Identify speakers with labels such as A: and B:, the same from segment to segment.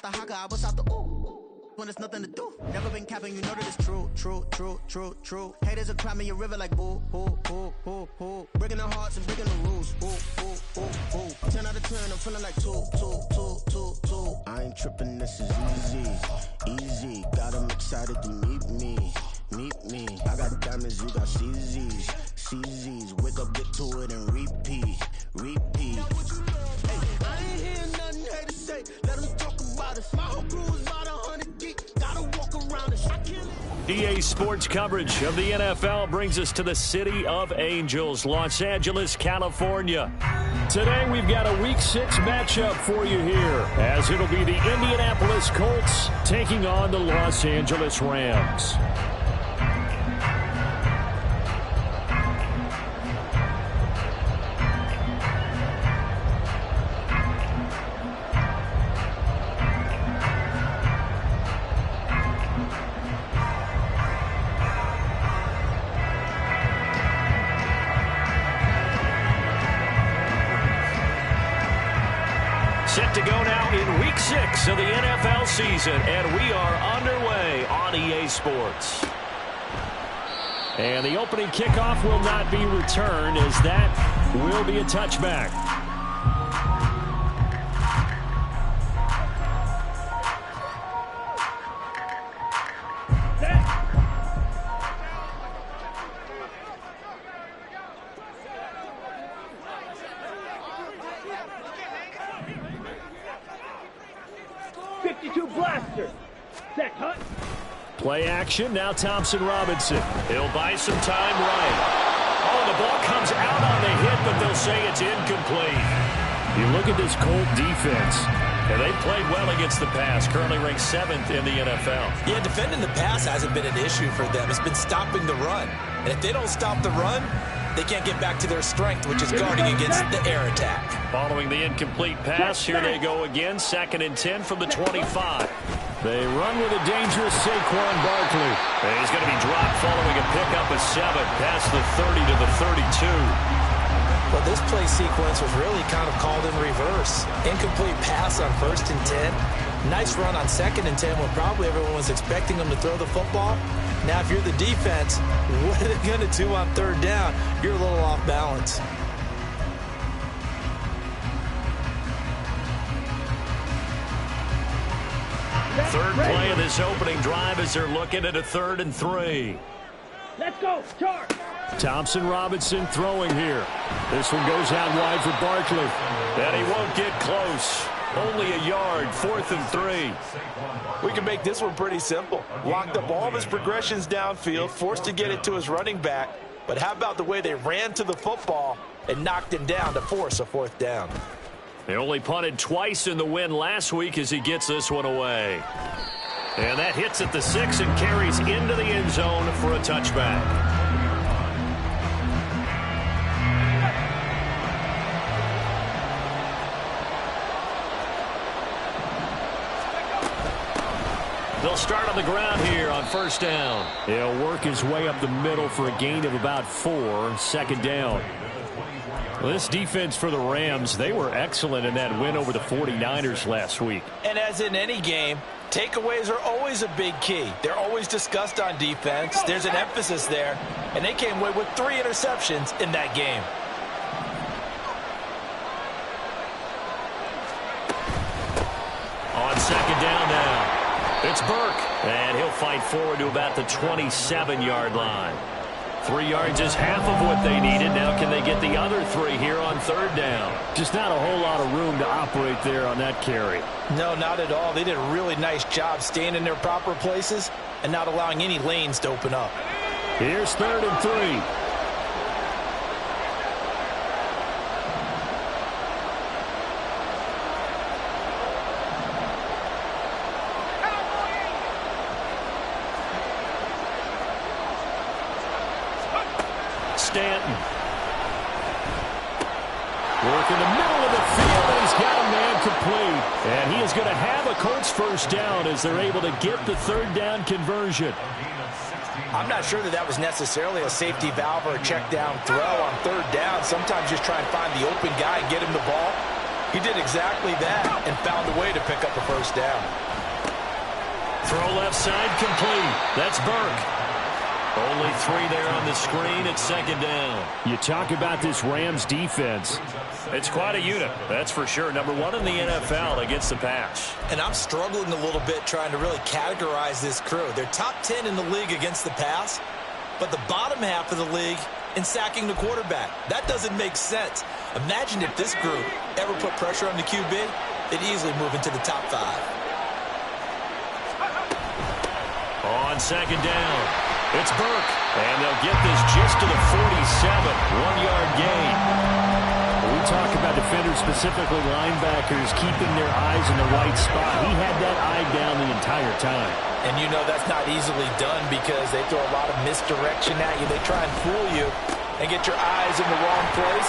A: the haka, I was out the ooh. When there's nothing to do. Never been capping, you know that it's true, true, true, true, true. Haters are climbing your river like boo, boo, boo, boo, boo. Breaking their hearts and breaking the rules. Ooh, ooh, ooh, ooh. 10 out of 10, I'm feeling like 2. I ain't tripping, this is easy, easy. Got 'em excited to meet me. I got diamonds, you got CZs. Wake up, get to it, and repeat. Hey, I ain't hear nothing haters say. Let them talk about us. My whole crew is about 100 deep. Gotta walk around us.
B: EA Sports coverage of the NFL brings us to the City of Angels, Los Angeles, California. Today we've got a Week 6 matchup for you here, as it'll be the Indianapolis Colts taking on the Los Angeles Rams. Set to go now in Week 6 of the NFL season, and we are underway on EA Sports. And the opening kickoff will not be returned, as that will be a touchback. Play action, now Thompson Robinson. He'll buy some time right. Oh, the ball comes out on the hit, but they'll say it's incomplete. You look at this Colt defense, and they've played well against the pass, currently ranked 7th in the NFL.
C: Yeah, defending the pass hasn't been an issue for them. It's been stopping the run. And if they don't stop the run, they can't get back to their strength, which is guarding against the air attack.
B: Following the incomplete pass, here they go again, 2nd and 10 from the 25. They run with a dangerous Saquon Barkley. And he's going to be dropped following a pickup of 7 past the 30 to the 32.
C: Well, this play sequence was really kind of called in reverse. Incomplete pass on 1st and 10. Nice run on 2nd and 10 when probably everyone was expecting them to throw the football. Now, if you're the defense, what are they going to do on 3rd down? You're a little off balance.
B: Third play of this opening drive as they're looking at a 3rd and 3.
D: Let's go, charge.
B: Thompson Robinson throwing here. This one goes out wide for Barkley. And he won't get close. Only a yard, 4th and 3.
E: We can make this one pretty simple. Locked up all of his progressions downfield, forced to get it to his running back. But how about the way they ran to the football and knocked him down to force a 4th down?
B: They only punted twice in the win last week as he gets this one away. And that hits at the 6 and carries into the end zone for a touchback. They'll start on the ground here on 1st down. He'll work his way up the middle for a gain of about 4, 2nd down. Well, this defense for the Rams, they were excellent in that win over the 49ers last week.
C: And as in any game, takeaways are always a big key. They're always discussed on defense. There's an emphasis there. And they came away with 3 interceptions in that game.
B: On 2nd down now, it's Burke. And he'll fight forward to about the 27-yard line. 3 yards is half of what they needed. Now can they get the other 3 here on 3rd down? Just not a whole lot of room to operate there on that carry.
C: No, not at all. They did a really nice job staying in their proper places and not allowing any lanes to open up.
B: Here's 3rd and 3. Stanton. Work in the middle of the field, and he's got a man complete. And he is going to have a Colts 1st down as they're able to get the 3rd down conversion.
C: I'm not sure that was necessarily a safety valve or a check down throw on 3rd down. Sometimes just try and find the open guy and get him the ball.
E: He did exactly that and found a way to pick up a first down.
B: Throw left side complete. That's Burke. Only 3 there on the screen at second down. You talk about this Rams defense. It's quite a unit, that's for sure. Number 1 in the NFL against the pass.
C: And I'm struggling a little bit trying to really categorize this crew. They're top 10 in the league against the pass, but the bottom half of the league in sacking the quarterback. That doesn't make sense. Imagine if this group ever put pressure on the QB, they'd easily move into the top 5.
B: On second down, it's Burke. And they'll get this just to the 47, 1-yard gain. We talk about defenders, specifically linebackers, keeping their eyes in the right spot. He had that eye down the entire time.
E: And you know that's not easily done because they throw a lot of misdirection at you. They try and fool you and get your eyes in the wrong place.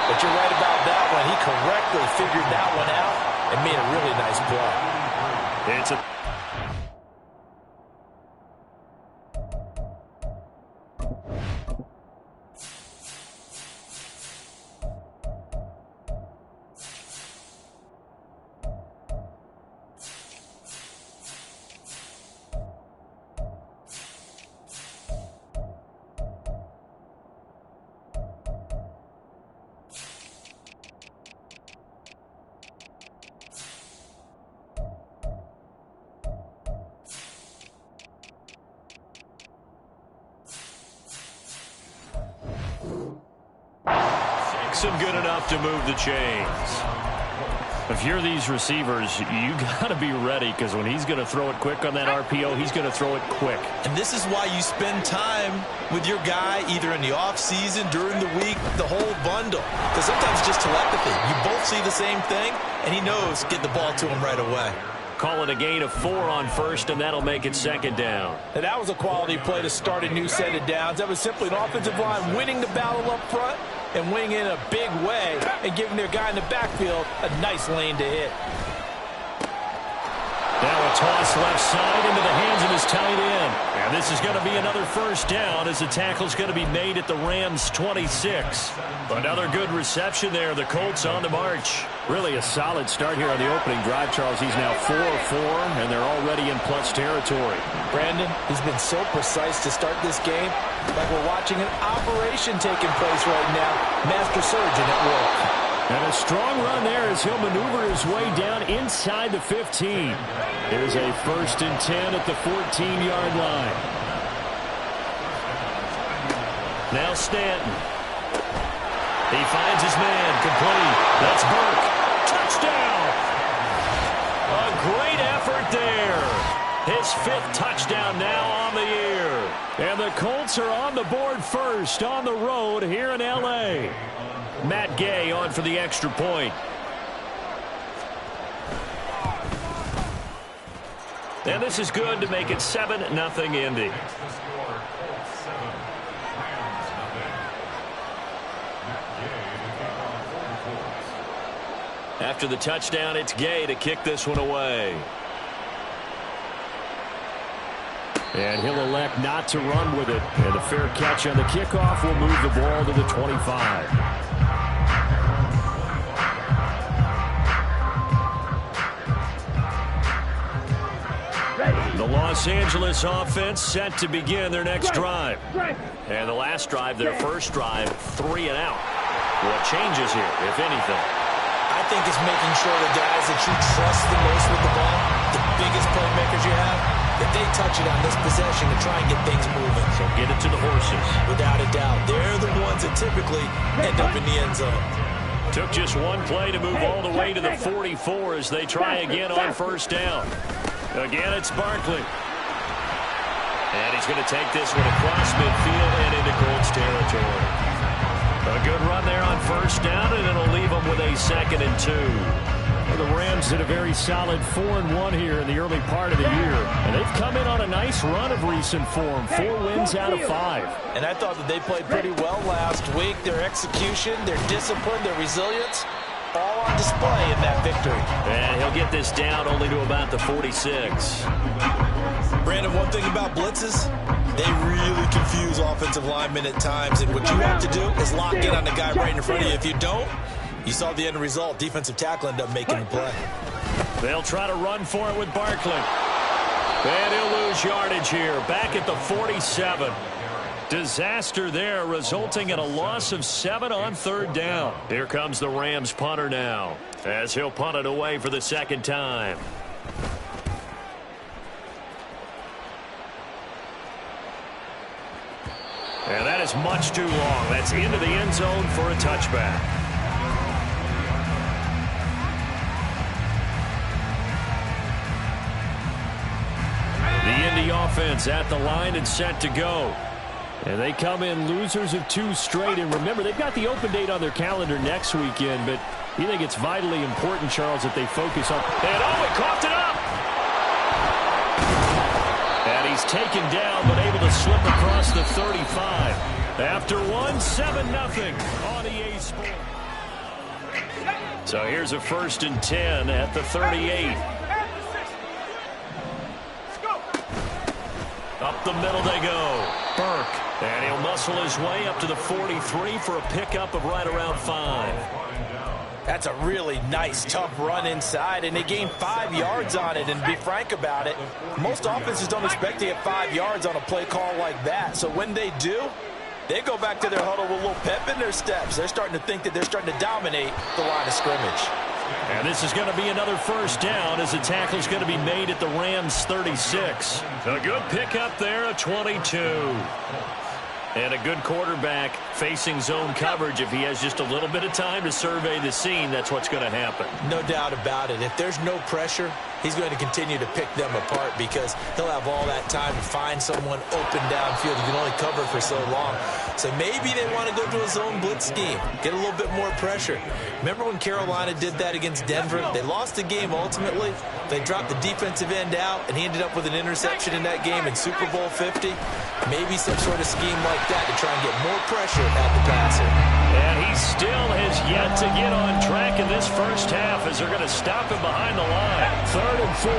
E: But you're right about that one. He correctly figured that one out and made a really nice play.
B: It's a... and good enough to move the chains. If you're these receivers, you got to be ready because when he's going to throw it quick on that RPO, he's going to throw it quick.
C: And this is why you spend time with your guy either in the offseason, during the week, the whole bundle. Because sometimes it's just telepathy. You both see the same thing, and he knows get the ball to him right away.
B: Call it a gain of 4 on first, and that'll make it second down.
E: And that was a quality play to start a new set of downs. That was simply an offensive line winning the battle up front and winning in a big way and giving their guy in the backfield a nice lane to hit.
B: Now a toss left side into the hands of his tight end. And this is going to be another first down as the tackle's going to be made at the Rams' 26. Another good reception there. The Colts on the march. Really a solid start here on the opening drive, Charles. He's now 4 of 4, and they're already in plus territory.
E: Brandon, he's been so precise to start this game, like we're watching an operation taking place right now. Master surgeon at work.
B: And a strong run there as he'll maneuver his way down inside the 15. Here's a 1st and 10 at the 14-yard line. Now Stanton. He finds his man, complete. That's Burke. Touchdown! A great effort there. His 5th touchdown now on the year. And the Colts are on the board first on the road here in L.A. Matt Gay on for the extra point. And this is good to make it 7-0 Indy. After the touchdown, it's Gay to kick this one away. And he'll elect not to run with it. And a fair catch on the kickoff will move the ball to the 25. The Los Angeles offense set to begin their next drive. And the last drive, their first drive, 3 and out. What changes here, if anything?
C: I think it's making sure the guys that you trust the most with the ball, the biggest playmakers you have, that they touch it on this possession to try and get things moving.
B: So get it to the horses.
C: Without a doubt. They're the ones that typically end up in the end zone.
B: Took just one play to move all the way to the 44 as they try again on first down. Again, it's Barkley. And he's going to take this one across midfield and into Colts territory. A good run there on first down, and it'll leave them with a 2nd and 2. Well, the Rams did a very solid 4-1 here in the early part of the year. And they've come in on a nice run of recent form. 4 wins out of 5.
E: And I thought that they played pretty well last week. Their execution, their discipline, their resilience, all on display in that victory.
B: And he'll get this down only to about the 46.
C: Brandon, one thing about blitzes, they really confuse offensive linemen at times. And what you have to do is lock in on the guy right in front of you. If you don't, You saw the end result. Defensive tackle ended up making the play.
B: They'll try to run for it with Barkley. And he'll lose yardage here. Back at the 47. Disaster there, resulting in a loss of 7 on 3rd down. Here comes the Rams punter now, as he'll punt it away for the second time. And that is much too long. That's into the end zone for a touchback. The Indy offense at the line and set to go. And they come in losers of 2 straight. And remember, they've got the open date on their calendar next weekend, but you think it's vitally important, Charles, that they focus on. And oh, he coughed it up! And he's taken down, but able to slip across the 35. After 1-7-0 on EA Sports. So here's a 1st and 10 at the 38. Up the middle they go. Burke. And he'll muscle his way up to the 43 for a pickup of right around 5.
E: That's a really nice, tough run inside, and they gained 5 yards on it. And to be frank about it, most offenses don't expect to get 5 yards on a play call like that. So when they do, they go back to their huddle with a little pep in their steps. They're starting to think that they're starting to dominate the line of scrimmage.
B: And this is going to be another 1st down as the tackle is going to be made at the Rams 36. A good pickup there, a 22. And a good quarterback facing zone coverage. If he has just a little bit of time to survey the scene, that's what's going to happen.
C: No doubt about it. If there's no pressure, he's going to continue to pick them apart because he'll have all that time to find someone open downfield. He can only cover for so long. So maybe they want to go to a zone blitz scheme, get a little bit more pressure. Remember when Carolina did that against Denver? They lost the game ultimately. They dropped the defensive end out, and he ended up with an interception in that game in Super Bowl 50. Maybe some sort of scheme like that to try and get more pressure at the passer.
B: And he still has yet to get on track in this first half as they're going to stop him behind the line. 3rd and 4.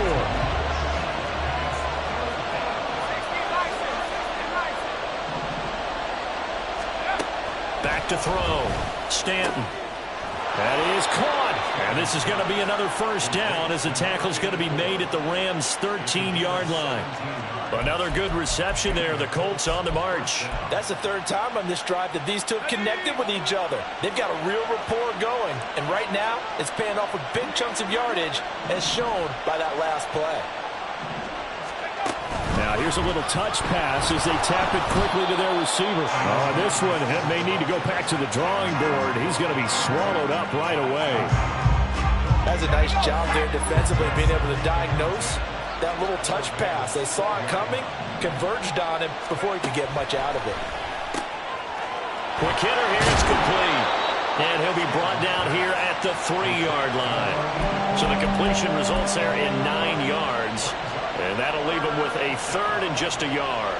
B: Back to throw. Stanton. That is caught. And this is going to be another 1st down as the tackle is going to be made at the Rams' 13-yard line. Another good reception there. The Colts on the march.
E: That's the 3rd time on this drive that these two have connected with each other. They've got a real rapport going. And right now, it's paying off with big chunks of yardage as shown by that last play.
B: Now here's a little touch pass as they tap it quickly to their receiver. This one may need to go back to the drawing board. He's going to be swallowed up right away.
E: That's a nice job there defensively, being able to diagnose that little touch pass. They saw it coming, converged on him before he could get much out of it.
B: Quick hitter here, it's complete. And he'll be brought down here at the 3-yard line. So the completion results there in 9 yards. And that'll leave him with a 3rd and just a yard.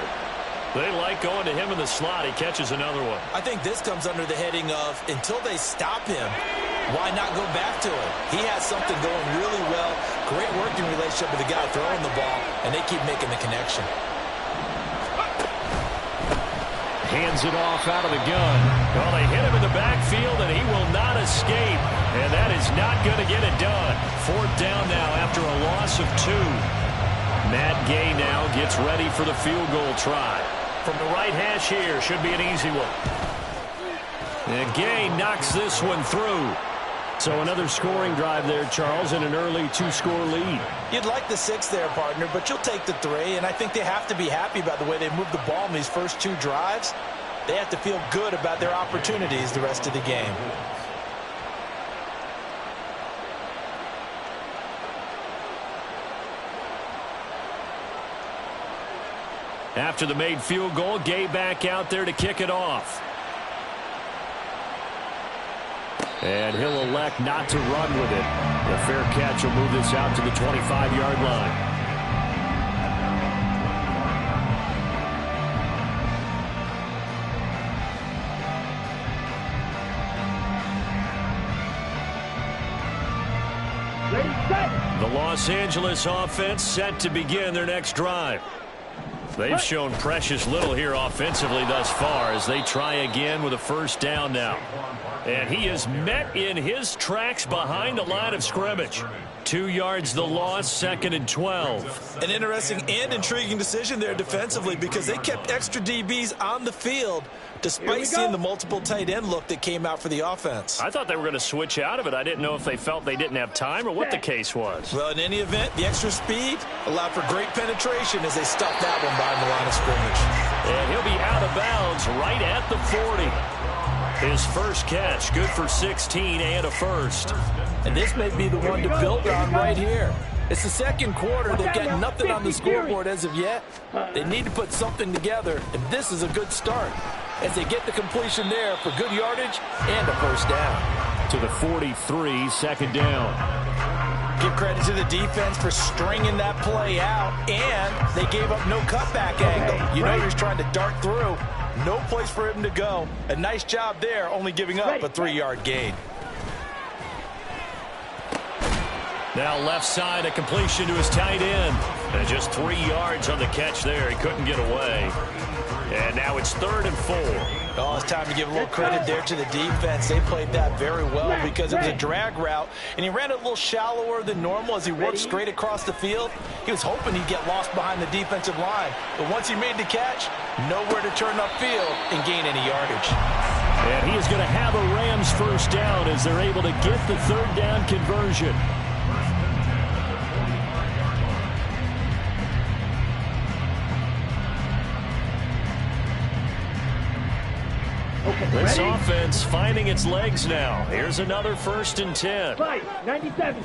B: They like going to him in the slot. He catches another one.
C: I think this comes under the heading of until they stop him, why not go back to him? He has something going really well. Great working relationship with the guy throwing the ball, and they keep making the connection.
B: Hands it off out of the gun. Well, they hit him in the backfield, and he will not escape. And that is not going to get it done. 4th down now after a loss of 2. Matt Gay now gets ready for the field goal try. From the right hash here, should be an easy one. And Gay knocks this one through. So another scoring drive there, Charles, and an early 2-score lead.
E: You'd like the 6 there, partner, but you'll take the 3, and I think they have to be happy about the way they moved the ball in these first 2 drives. They have to feel good about their opportunities the rest of the game.
B: After the made field goal, Gay back out there to kick it off. And he'll elect not to run with it. The fair catch will move this out to the 25-yard line.
D: Ready, set.
B: The Los Angeles offense set to begin their next drive. They've shown precious little here offensively thus far as they try again with a first down now. And he is met in his tracks behind the line of scrimmage. 2 yards the loss, 2nd and 12.
C: An interesting and intriguing decision there defensively because they kept extra DBs on the field despite seeing the multiple tight end look that came out for the offense.
B: I thought they were going to switch out of it. I didn't know if they felt they didn't have time or what the case was.
C: Well, in any event, the extra speed allowed for great penetration as they stuffed that one behind the line of scrimmage.
B: And he'll be out of bounds right at the 40. His first catch, good for 16 and a first.
C: And this may be the one to build on right here. It's the second quarter. They've got nothing on the scoreboard as of yet. They need to put something together, and this is a good start as they get the completion there for good yardage and a first down.
B: To the 43, 2nd down.
C: Give credit to the defense for stringing that play out, and they gave up no cutback angle. You know he was trying to dart through. No place for him to go. A nice job there, only giving up a 3-yard gain.
B: Now left side, a completion to his tight end. And just 3 yards on the catch there. He couldn't get away. And now it's 3rd and 4.
C: Oh, it's time to give a little credit there to the defense. They played that very well because it was a drag route, and he ran it a little shallower than normal as he worked straight across the field. He was hoping he'd get lost behind the defensive line, but once he made the catch, nowhere to turn upfield and gain any yardage.
B: And he is going to have a Rams first down as they're able to get the 3rd down conversion. This offense finding its legs now. Here's another 1st and 10.
D: 97.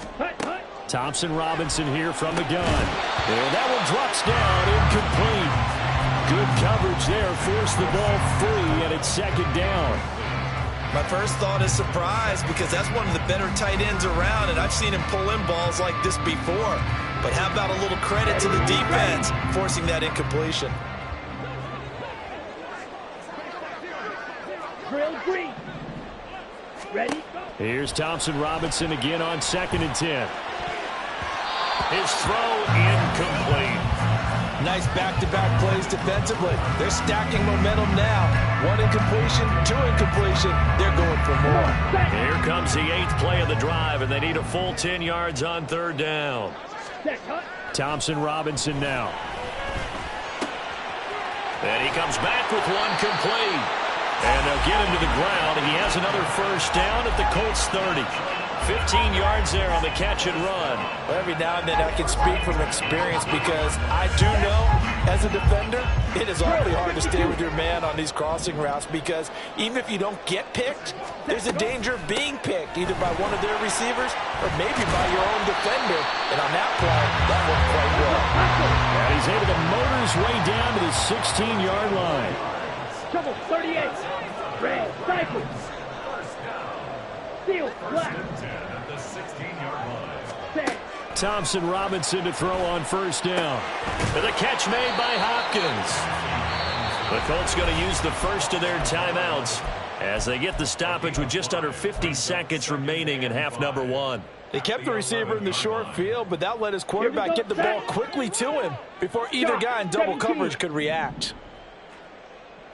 B: Thompson Robinson here from the gun. And that one drops down, incomplete. Good coverage there, forced the ball free, and it's 2nd down.
C: My first thought is surprise because that's one of the better tight ends around, and I've seen him pull in balls like this before. But how about a little credit to the defense forcing that incompletion?
D: Drill green. Ready?
B: Here's Thompson Robinson again on 2nd and 10. His throw incomplete.
C: Nice back-to-back plays defensively. They're stacking momentum now. 1 incompletion, 2 incompletion. They're going for more.
B: Here comes the 8th play of the drive, and they need a full 10 yards on 3rd down. Thompson Robinson now. And he comes back with 1 complete. And they'll get him to the ground, and he has another first down at the Colts 30. 15 yards there on the catch and run.
C: Well, every now and then I can speak from experience because I do know, as a defender, it is awfully hard to stay with your man on these crossing routes because even if you don't get picked, there's a danger of being picked either by one of their receivers or maybe by your own defender. And on that play, that worked quite well.
B: And he's able to motor his way down to the 16-yard line.
D: Trouble 38. Red, cycle. Steel, black.
B: Thompson Robinson to throw on first down. And the catch made by Hopkins. The Colts going to use the first of their timeouts as they get the stoppage with just under 50 seconds remaining in half number 1.
C: They kept the receiver in the short field, but that let his quarterback get the ball quickly to him before either guy in double coverage could react.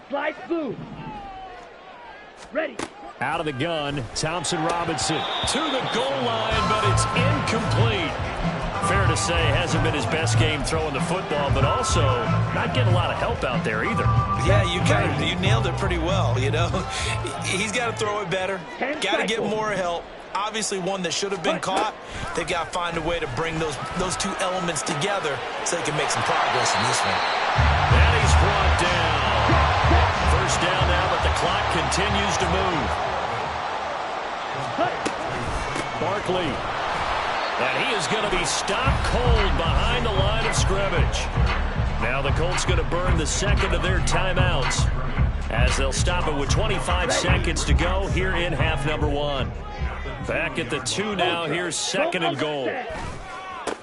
D: Slide through. Ready.
B: Out of the gun, Thompson Robinson to the goal line, but it's incomplete. Fair to say, hasn't been his best game throwing the football, but also not getting a lot of help out there either.
C: Yeah, you nailed it pretty well, you know. He's got to throw it better, got to get more help. Obviously one that should have been caught. They've got to find a way to bring those two elements together so they can make some progress in this one.
B: And he's brought down. First down now, but the clock continues to move. Barkley. And he is going to be stopped cold behind the line of scrimmage. Now the Colts going to burn the second of their timeouts as they'll stop it with 25 seconds to go here in half number 1. Back at the 2 now. Here's 2nd and goal.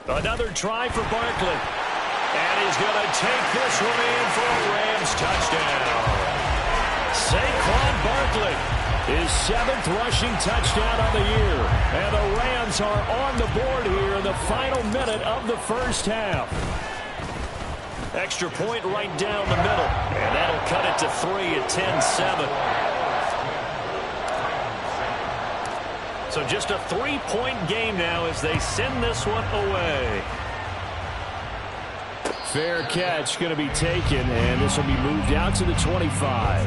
B: Another try for Barkley. And he's going to take this one in for a Rams touchdown. Saquon Barkley, his 7th rushing touchdown of the year. And the Rams are on the board here in the final minute of the first half. Extra point right down the middle. And that'll cut it to 3 at 10-7. So just a 3-point game now as they send this one away. Fair catch going to be taken, and this will be moved out to the 25.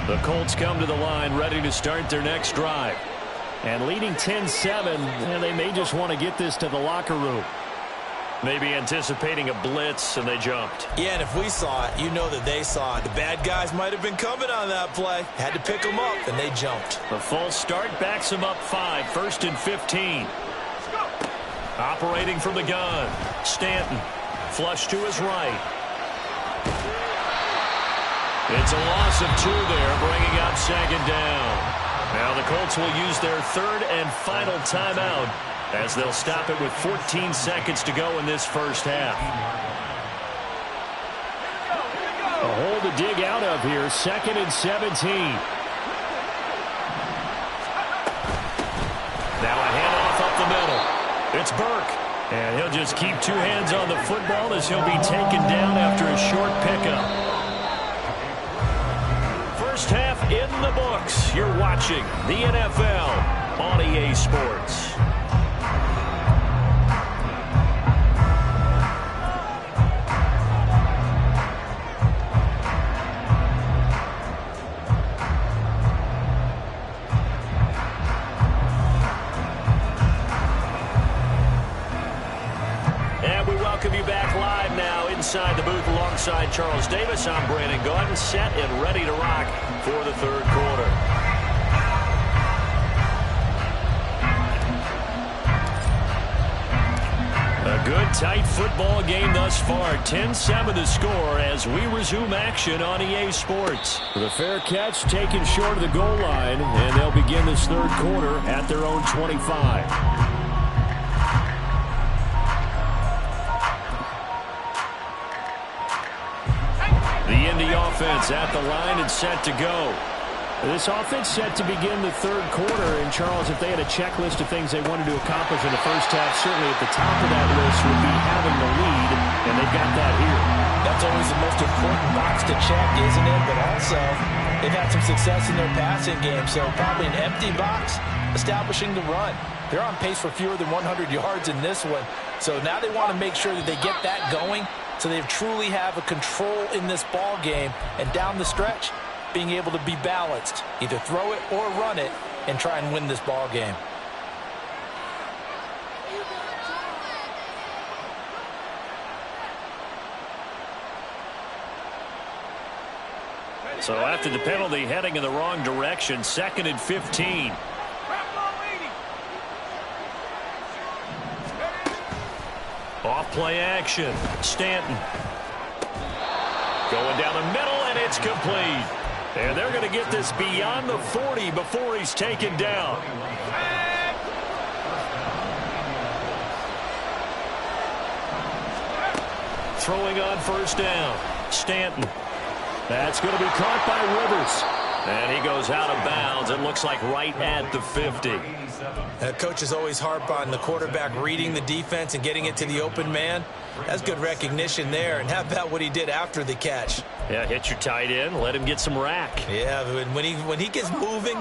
B: The Colts come to the line ready to start their next drive. And leading 10-7, and they may just want to get this to the locker room. Maybe anticipating a blitz, and they jumped.
C: Yeah, and if we saw it, you know that they saw it. The bad guys might have been coming on that play. Had to pick them up, and they jumped.
B: The false start backs them up 5, 1st and 15. Operating from the gun. Stanton. Flush to his right. It's a loss of 2 there, bringing up 2nd down. Now the Colts will use their 3rd and final timeout, as they'll stop it with 14 seconds to go in this first half. A hole to dig out of here, 2nd and 17. Now a handoff up the middle. It's Burke. And he'll just keep 2 hands on the football as he'll be taken down after a short pickup. First half in the books. You're watching the NFL on EA Sports. Welcome you back live now inside the booth alongside Charles Davis. I'm Brandon Gaudin, set and ready to rock for the 3rd quarter. A good tight football game thus far. 10-7 the score as we resume action on EA Sports. The fair catch taken short of the goal line, and they'll begin this 3rd quarter at their own 25. The Indy offense at the line and set to go. This offense set to begin the 3rd quarter. And, Charles, if they had a checklist of things they wanted to accomplish in the first half, certainly at the top of that list would be having the lead, and they've got that here.
C: That's always the most important box to check, isn't it? But also, they've had some success in their passing game, so probably an empty box establishing the run. They're on pace for fewer than 100 yards in this one, so now they want to make sure that they get that going, so they truly have a control in this ball game, and down the stretch, being able to be balanced, either throw it or run it, and try and win this ball game.
B: So after the penalty, heading in the wrong direction, 2nd and 15. Off play action. Stanton. Going down the middle, and it's complete. And they're going to get this beyond the 40 before he's taken down. Throwing on 1st down. Stanton. That's going to be caught by Rivers. And he goes out of bounds. It looks like right at the 50.
C: Coaches always harp on the quarterback reading the defense and getting it to the open man. That's good recognition there. And how about what he did after the catch?
B: Yeah, hit your tight end, let him get some rack.
C: Yeah, when he gets moving,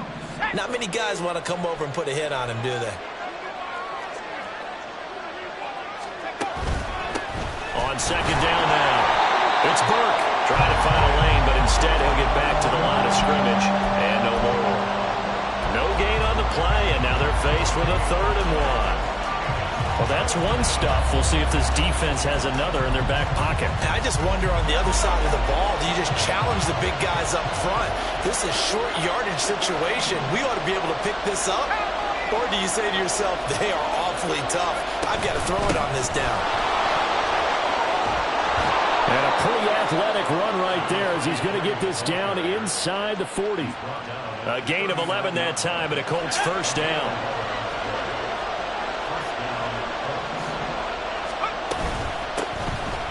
C: not many guys want to come over and put a hit on him, do they?
B: On 2nd down now, it's Burke trying to find a lane, but instead he'll get back to the line of scrimmage, and no more. No gain on the play, and now they're faced with a 3rd and 1. Well, that's one stuff. We'll see if this defense has another in their back pocket.
C: I just wonder on the other side of the ball, do you just challenge the big guys up front? This is a short yardage situation. We ought to be able to pick this up. Or do you say to yourself, they are awfully tough. I've got to throw it on this down.
B: And a pretty athletic run right there as he's going to get this down inside the 40. A gain of 11 that time, and a Colts 1st down.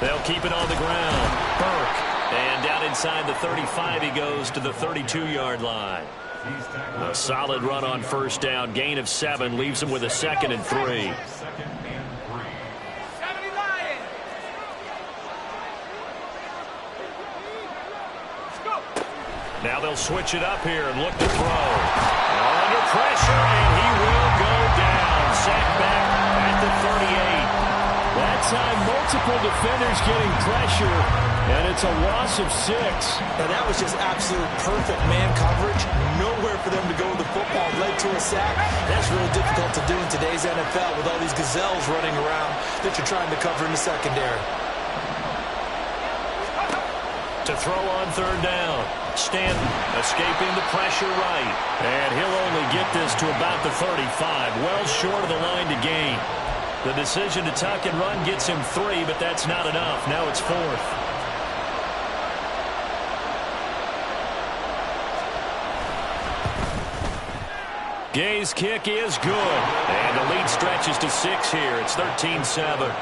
B: They'll keep it on the ground. Burke. And down inside the 35, he goes to the 32-yard line. A solid run on first down. Gain of 7 leaves him with a 2nd and 3. Now they'll switch it up here and look to throw. Under pressure, and he will go down. Sacked back at the 38. That time, multiple defenders getting pressure, and it's a loss of 6.
C: And that was just absolute perfect man coverage. Nowhere for them to go with the football. Led to a sack. That's really difficult to do in today's NFL with all these gazelles running around that you're trying to cover in the secondary.
B: To throw on third down. Stanton escaping the pressure right. And he'll only get this to about the 35. Well short of the line to gain. The decision to tuck and run gets him 3, but that's not enough. Now it's 4th. Gay's kick is good. And the lead stretches to 6 here. It's 13-7.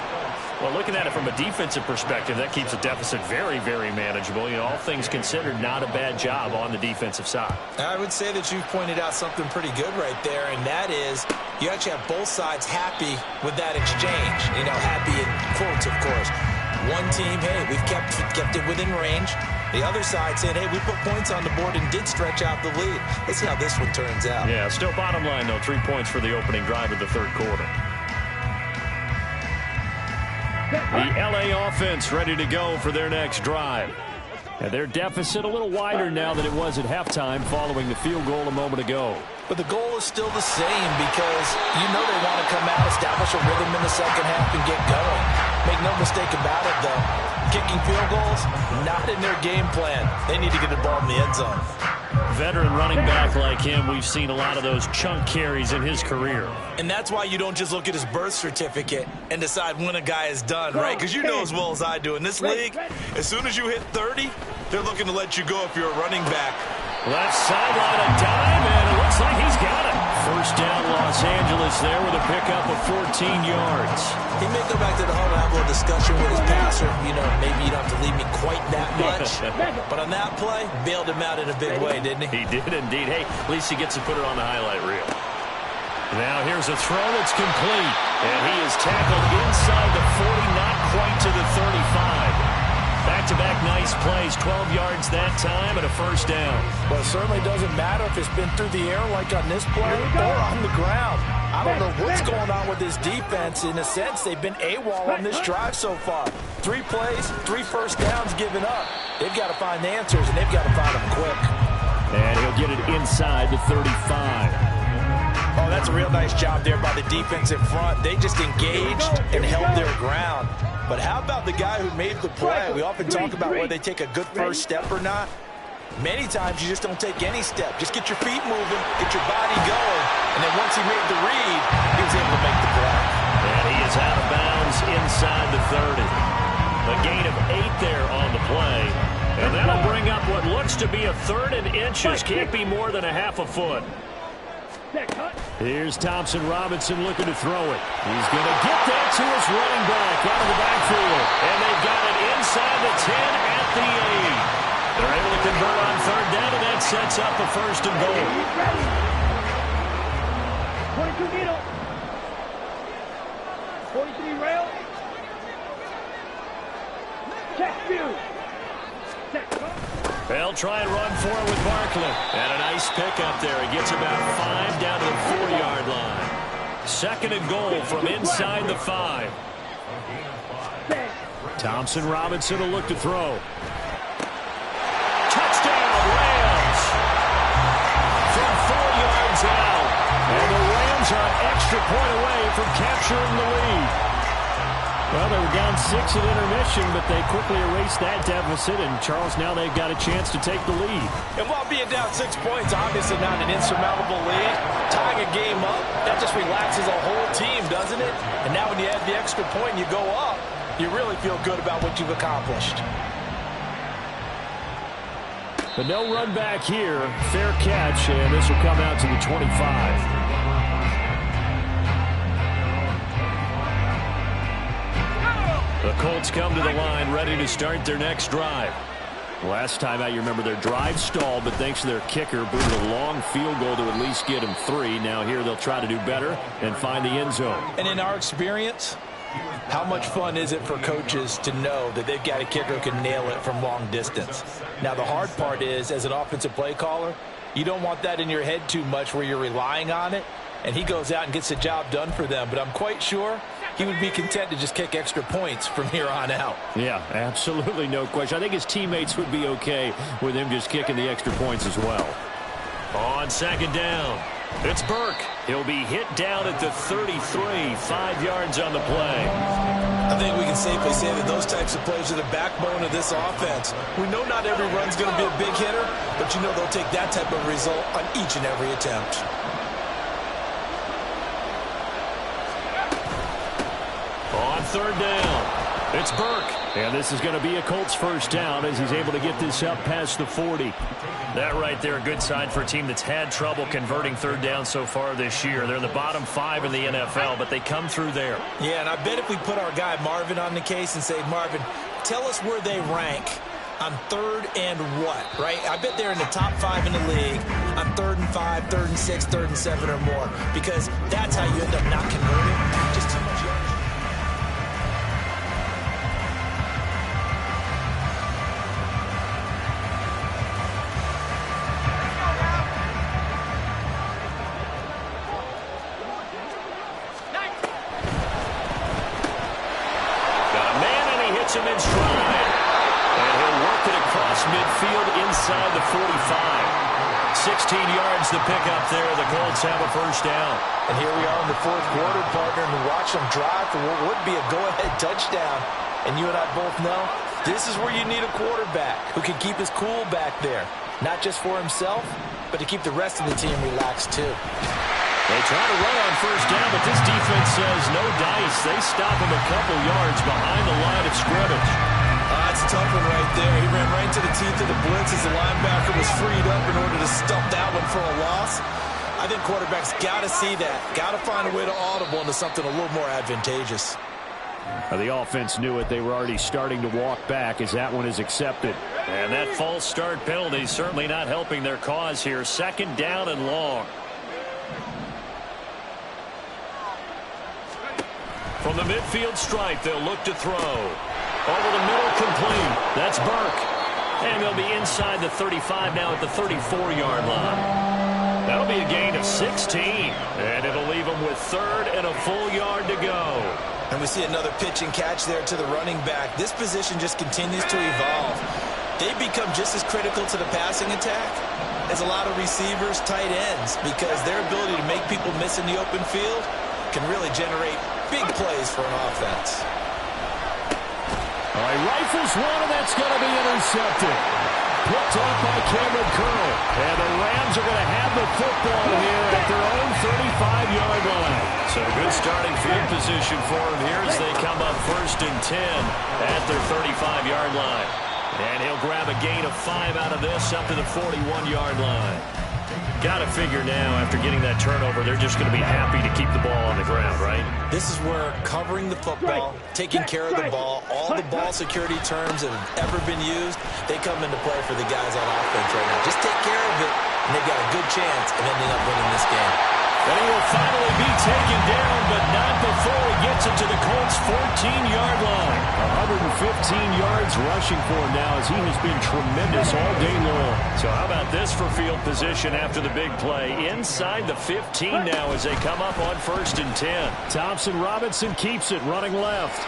B: Well, looking at it from a defensive perspective, that keeps the deficit very, very manageable. You know, all things considered, not a bad job on the defensive side.
C: I would say that you've pointed out something pretty good right there, and that is you actually have both sides happy with that exchange. You know, happy in quotes, of course. One team, hey, we've kept it within range. The other side said, hey, we put points on the board and did stretch out the lead. Let's see how this one turns out.
B: Yeah, still bottom line, though, 3 points for the opening drive of the third quarter. The LA offense ready to go for their next drive. And their deficit a little wider now than it was at halftime following the field goal a moment ago.
C: But the goal is still the same because you know they want to come out, establish a rhythm in the second half, and get going. Make no mistake about it, though. Kicking field goals, not in their game plan. They need to get the ball in the end zone.
B: Veteran running back like him, we've seen a lot of those chunk carries in his career.
C: And that's why you don't just look at his birth certificate and decide when a guy is done, right? Because you know as well as I do, in this league, as soon as you hit 30, they're looking to let you go if you're a running back.
B: Left sideline a dime, and it looks like he's got it. First down, Los Angeles there with a pickup of 14 yards.
C: He may go back to the huddle and have a little discussion with his passer. You know, maybe you don't have to leave me quite that much. But on that play, bailed him out in a big way, didn't he?
B: He did indeed. Hey, at least he gets to put it on the highlight reel. Now here's a throw that's complete. And he is tackled inside the 40, not quite to the 35. Back-to-back nice plays, 12 yards that time and a first down.
C: Well, it certainly doesn't matter if it's been through the air like on this play or on the ground. I don't know what's going on with this defense. In a sense, they've been AWOL on this drive so far. 3 plays, 3 first downs given up. They've got to find the answers, and they've got to find them quick.
B: And he'll get it inside the 35.
C: Oh, that's a real nice job there by the defense in front. They just engaged and held their ground. But how about the guy who made the play? We often talk about whether they take a good first step or not. Many times you just don't take any step. Just get your feet moving, get your body going, and then once he made the read, he was able to make the play.
B: And he is out of bounds inside the 30. A gain of 8 there on the play. And that'll bring up what looks to be a 3rd and inches. Can't be more than a half a foot. Here's Thompson Robinson looking to throw it. He's going to get that to his running back out of the backfield. And they've got it inside the 10 at the 8. They're able to convert on third down, and that sets up a first and goal.
D: 22 needle. 43 rail. Check view.
B: They'll try and run for it with Barkley. And a nice pickup there. He gets about 5 down to the 4-yard line. 2nd and goal from inside the 5. Thompson Robinson will look to throw. Touchdown, Rams! From 4 yards out. And the Rams are an extra point away from capturing the lead. Well, they were down 6 at intermission, but they quickly erased that deficit. And, Charles, now they've got a chance to take the lead.
C: And while being down 6 points, obviously not an insurmountable lead, tying a game up, that just relaxes a whole team, doesn't it? And now when you add the extra point and you go up, you really feel good about what you've accomplished.
B: But no run back here. Fair catch, and this will come out to the 25. The Colts come to the line ready to start their next drive. Last time out, you remember their drive stalled, but thanks to their kicker, booted a long field goal to at least get them 3. Now here they'll try to do better and find the end zone.
C: And in our experience, how much fun is it for coaches to know that they've got a kicker who can nail it from long distance? Now, the hard part is, as an offensive play caller, you don't want that in your head too much where you're relying on it, and he goes out and gets the job done for them. But I'm quite sure he would be content to just kick extra points from here on out.
B: Yeah, absolutely no question. I think his teammates would be okay with him just kicking the extra points as well. On second down, it's Burke. He'll be hit down at the 33, 5 yards on the play.
C: I think we can safely say that those types of plays are the backbone of this offense. We know not every run's going to be a big hitter, but you know they'll take that type of result on each and every attempt.
B: On third down, it's Burke. And this is going to be a Colts first down as he's able to get this up past the 40.
F: That right there, a good sign for a team that's had trouble converting third down so far this year. They're in the bottom 5 in the NFL, but they come through there.
C: Yeah, and I bet if we put our guy Marvin on the case and say, Marvin, tell us where they rank on third and what, right? I bet they're in the top 5 in the league on 3rd and 5, 3rd and 6, 3rd and 7 or more, because that's how you end up not converting. Just too much yardage.
B: Him in stride, and he'll work it across midfield inside the 45. 16 yards to pick up there. The Colts have a first down.
C: And here we are in the fourth quarter, partner, and watch them drive for what would be a go-ahead touchdown. And you and I both know this is where you need a quarterback who can keep his cool back there, not just for himself, but to keep the rest of the team relaxed too.
B: They try to run on first down, but this defense says no dice. They stop him a couple yards behind the line of scrimmage.
C: That's a tough one right there. He ran right to the teeth of the blitz as the linebacker was freed up in order to stop that one for a loss. I think quarterbacks got to see that. Got to find a way to audible into something a little more advantageous.
B: The offense knew it. They were already starting to walk back as that one is accepted.
F: And that false start penalty certainly not helping their cause here. Second down and long. From the midfield stripe, they'll look to throw. Over the middle, complete. That's Burke. And they'll be inside the 35 now at the 34-yard line. That'll be a gain of 16. And it'll leave them with third and a full yard to go.
C: And we see another pitch and catch there to the running back. This position just continues to evolve. They become just as critical to the passing attack as a lot of receivers, tight ends, because their ability to make people miss in the open field can really generate big plays for an offense.
B: All right, rifles one, and that's going to be intercepted. Picked off by Cameron Curl. And the Rams are going to have the football here at their own 35-yard line.
F: So a good starting field position for them here as they come up first and 10 at their 35-yard line. And he'll grab a gain of 5 out of this up to the 41-yard line. Got to figure now, after getting that turnover, they're just going to be happy to keep the ball on the ground, right?
C: This is where covering the football, taking care of the ball, all the ball security terms that have ever been used, they come into play for the guys on offense right now. Just take care of it, and they've got a good chance of ending up winning this game.
B: And he will finally be taken down, but not before he gets it to the Colts' 14-yard line. 115 yards rushing for him now as he has been tremendous all day long.
F: So how about this for field position after the big play? Inside the 15 now as they come up on first and 10.
B: Thompson Robinson keeps it running left.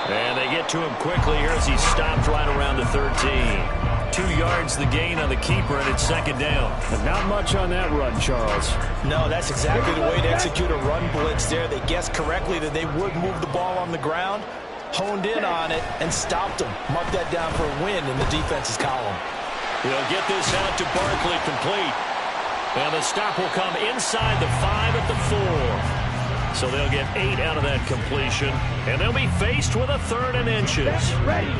F: And they get to him quickly here as he stopped right around the 13. 2 yards the gain on the keeper, and it's second down.
B: And not much on that run, Charles.
C: No, that's exactly the way to execute a run blitz there. They guessed correctly that they would move the ball on the ground, honed in on it, and stopped them. Mark that down for a win in the defense's column.
F: He'll get this out to Barkley, complete. And the stop will come inside the 5 at the 4. So they'll get 8 out of that completion, and they'll be faced with a 3rd and inches.
D: Ready.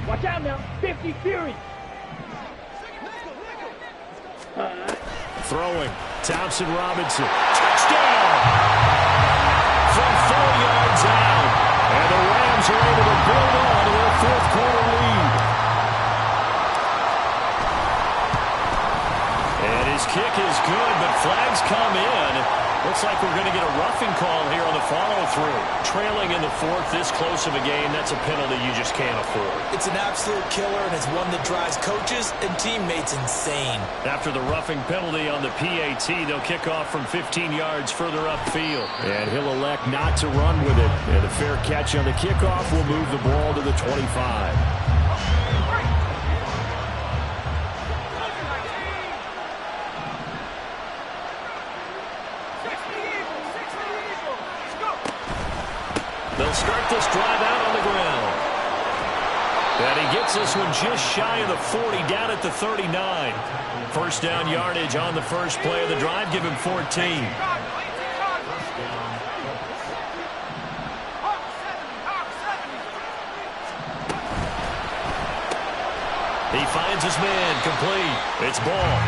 D: Watch out now. 50 Fury.
B: Throwing. Thompson Robinson. Touchdown!
F: From 4 yards out.
B: And the follow-through. Trailing in the fourth, this close of a game, that's a penalty you just can't afford.
C: It's an absolute killer, and it's one that drives coaches and teammates insane.
B: After the roughing penalty on the PAT, they'll kick off from 15 yards further upfield. And he'll elect not to run with it. And a fair catch on the kickoff will move the ball to the 25. They'll start this drive out on the ground. And he gets this one just shy of the 40, down at the 39. First down yardage on the first play of the drive. Give him 14. He finds his man, complete. It's ball.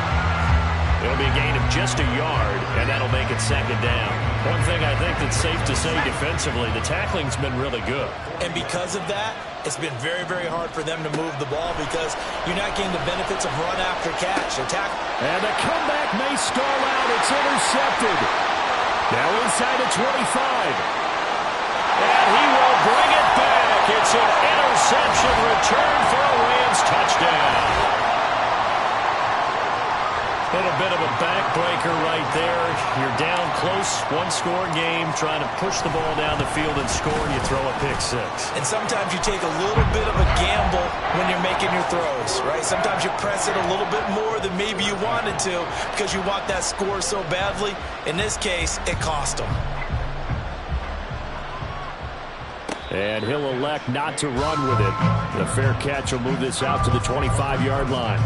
B: It'll be a gain of just a yard, and that'll make it second down. One thing I think that's safe to say defensively, the tackling's been really good.
C: And because of that, it's been very, very hard for them to move the ball because you're not getting the benefits of run after catch.
B: And the comeback may stall out. It's intercepted. Now inside the 25. And he will bring it back. It's an interception return for a Rams touchdown. Little bit of a backbreaker right there. You're down close, one-score game, trying to push the ball down the field and score, and you throw a pick six.
C: And sometimes you take a little bit of a gamble when you're making your throws, right? Sometimes you press it a little bit more than maybe you wanted to because you want that score so badly. In this case, it cost them.
B: And he'll elect not to run with it. The fair catch will move this out to the 25-yard line.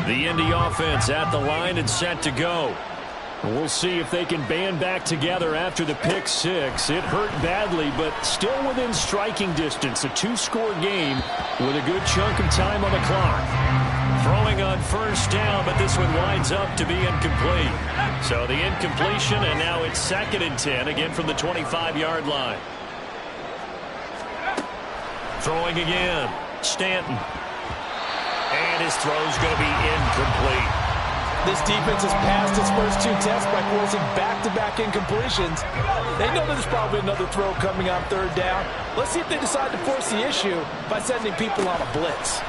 B: The Indy offense at the line and set to go. We'll see if they can band back together after the pick six. It hurt badly, but still within striking distance. A two-score game with a good chunk of time on the clock. Throwing on first down, but this one winds up to be incomplete. So the incompletion, and now it's 2nd and 10, again from the 25-yard line. Throwing again, Stanton. And his throw's going to be incomplete.
C: This defense has passed its first two tests by forcing back-to-back incompletions. They know there's probably another throw coming on 3rd down. Let's see if they decide to force the issue by sending people on a blitz.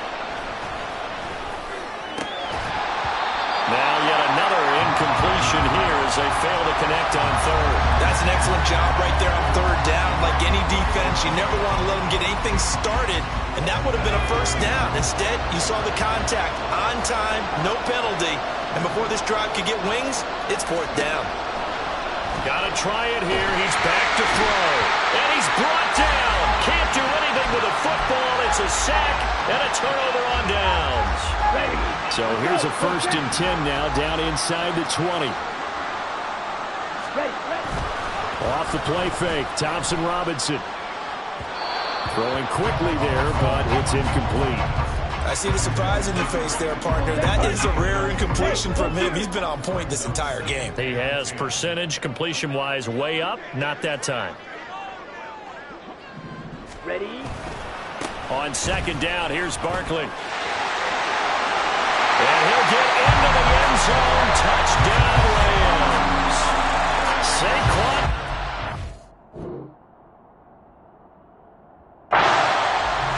B: Now yet another incompletion here as they fail to connect on 3rd.
C: That's an excellent job right there on 3rd down. Like any defense, you never want to let them get anything started, and that would have been a first down. Instead, you saw the contact on time, no penalty, and before this drive could get wings, it's 4th down.
B: Got to try it here. He's back to throw, and he's brought down. Can't do anything with a football. It's a sack and a turnover on downs. So here's a 1st and 10 now, down inside the 20. Off the play fake, Thompson Robinson. Throwing quickly there, but it's incomplete.
C: I see the surprise in your face there, partner. That is a rare incompletion from him. He's been on point this entire game.
B: He has percentage completion-wise way up, not that time.
D: Ready?
B: On 2nd down, here's Barkley. And he'll get into the end zone. Touchdown, Rams. Saquon.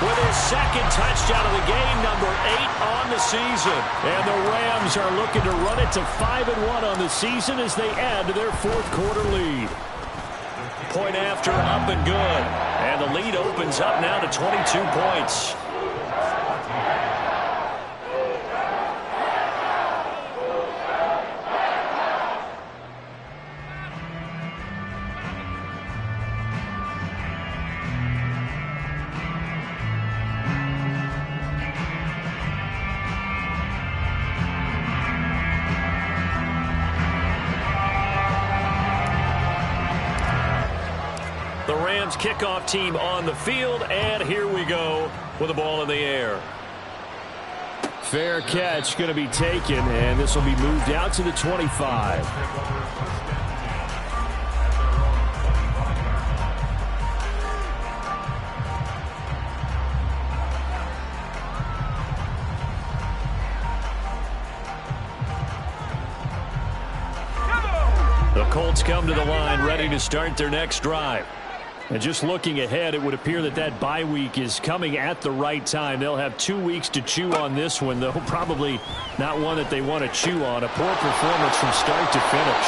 B: With his 2nd touchdown of the game, number 8 on the season. And the Rams are looking to run it to 5-1 on the season as they add to their 4th quarter lead. Point after, up and good. And the lead opens up now to 22 points. The Rams kickoff team on the field, and here we go with the ball in the air. Fair catch going to be taken, and this will be moved out to the 25. The Colts come to the line ready to start their next drive. And just looking ahead, it would appear that bye week is coming at the right time. They'll have 2 weeks to chew on this one, though probably not one that they want to chew on. A poor performance from start to finish.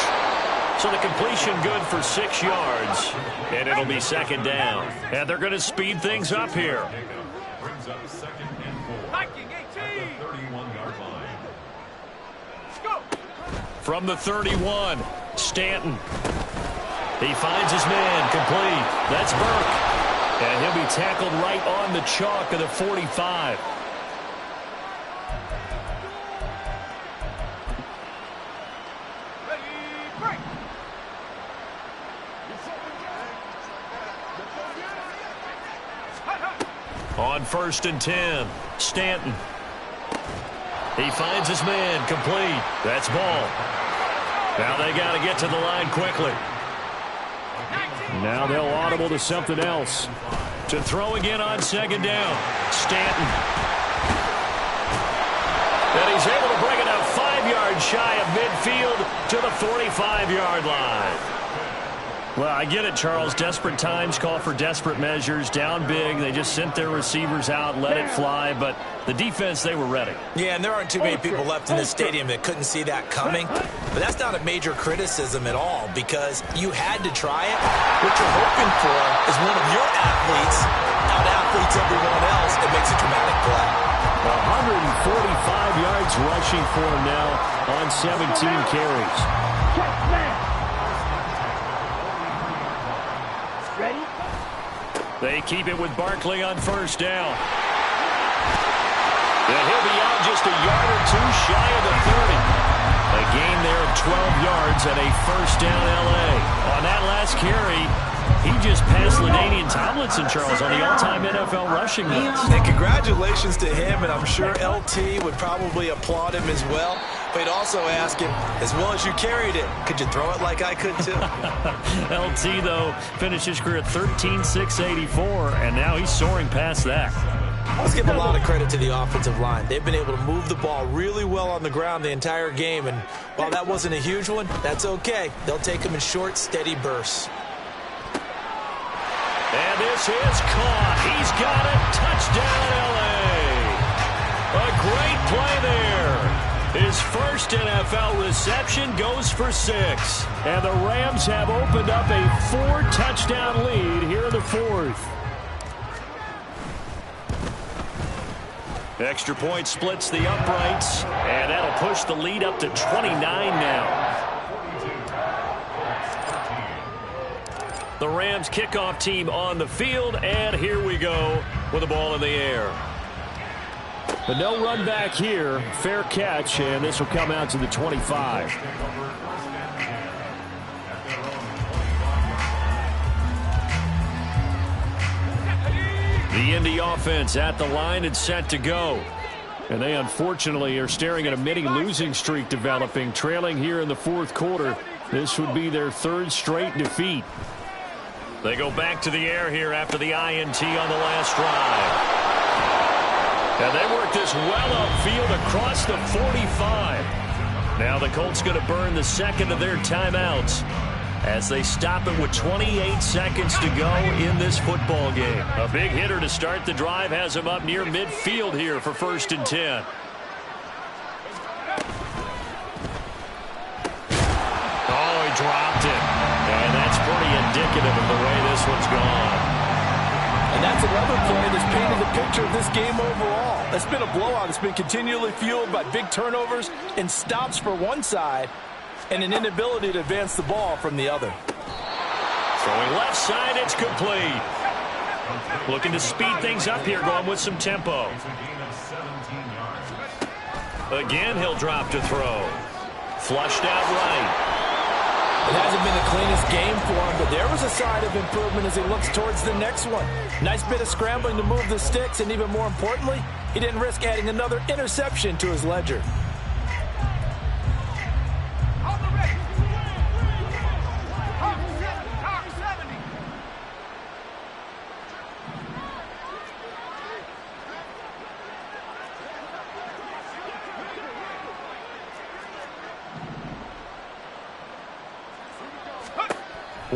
B: So the completion good for 6 yards, and it'll be second down. And they're going to speed things up here. From the 31, Stanton. He finds his man, complete. That's Burke. And he'll be tackled right on the chalk of the 45. On 1st and 10, Stanton. He finds his man, complete. That's ball. Now they got to get to the line quickly. Now they'll audible to something else. To throw again on second down. Stanton. And he's able to bring it up 5 yards shy of midfield to the 45-yard line. Well, I get it, Charles. Desperate times call for desperate measures. Down big. They just sent their receivers out, let it fly. But the defense, they were ready.
C: Yeah, and there aren't too many people left in this stadium that couldn't see that coming. But that's not a major criticism at all because you had to try it. What you're hoping for is one of your athletes out-athletes everyone else and makes a dramatic play.
B: 145 yards rushing for him now on 17 carries.
D: Ready?
B: They keep it with Barkley on 1st down. And he'll be out just a yard or 2 shy of the 30. A gain there of 12 yards and a 1st down L.A. On that last carry, he just passed LaDainian Tomlinson, Charles, on the all-time NFL rushing list.
C: And congratulations to him, and I'm sure LT would probably applaud him as well. But he'd also ask him, as well as you carried it, could you throw it like I could too?
B: LT, though, finished his career at 13,684, and now he's soaring past that.
C: Let's give a lot of credit to the offensive line. They've been able to move the ball really well on the ground the entire game, and while that wasn't a huge one, that's okay. They'll take them in short, steady bursts.
B: And this is caught. He's got it. Touchdown, L.A. A great play there. His first NFL reception goes for 6. And the Rams have opened up a 4-touchdown lead here in the 4th. Extra point splits the uprights. And that'll push the lead up to 29 now. The Rams kickoff team on the field, and here we go with the ball in the air. But no run back here. Fair catch, and this will come out to the 25. The Indy offense at the line and set to go. And they unfortunately are staring at a mini losing streak developing, trailing here in the 4th quarter. This would be their 3rd straight defeat. They go back to the air here after the INT on the last drive. And they work this well upfield across the 45. Now the Colts going to burn the 2nd of their timeouts as they stop it with 28 seconds to go in this football game. A big hitter to start the drive has him up near midfield here for 1st and 10. Oh, he dropped it. And that's pretty indicative of the way this one's gone.
E: And that's another play that's painted the picture of this game overall. It's been a blowout. It's been continually fueled by big turnovers and stops for one side and an inability to advance the ball from the other.
B: Throwing left side, it's complete. Looking to speed things up here, going with some tempo. Again, he'll drop to throw. Flushed out right.
C: It hasn't been the cleanest game for him, but there was a sign of improvement as he looks towards the next one. Nice bit of scrambling to move the sticks, and even more importantly, he didn't risk adding another interception to his ledger.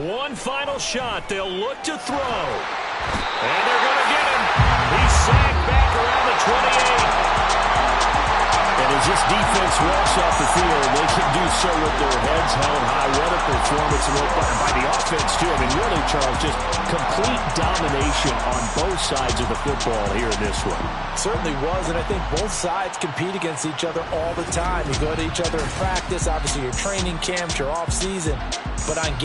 B: One final shot. They'll look to throw. And they're going to get him. He's sacked back around the 28. And as this defense walks off the field, they can do so with their heads held high. What a performance by the offense, too. I mean, really, Charles, just complete domination on both sides of the football here in this one.
C: Certainly was, and I think both sides compete against each other all the time. You go to each other in practice, obviously your training camps, your off season, but on game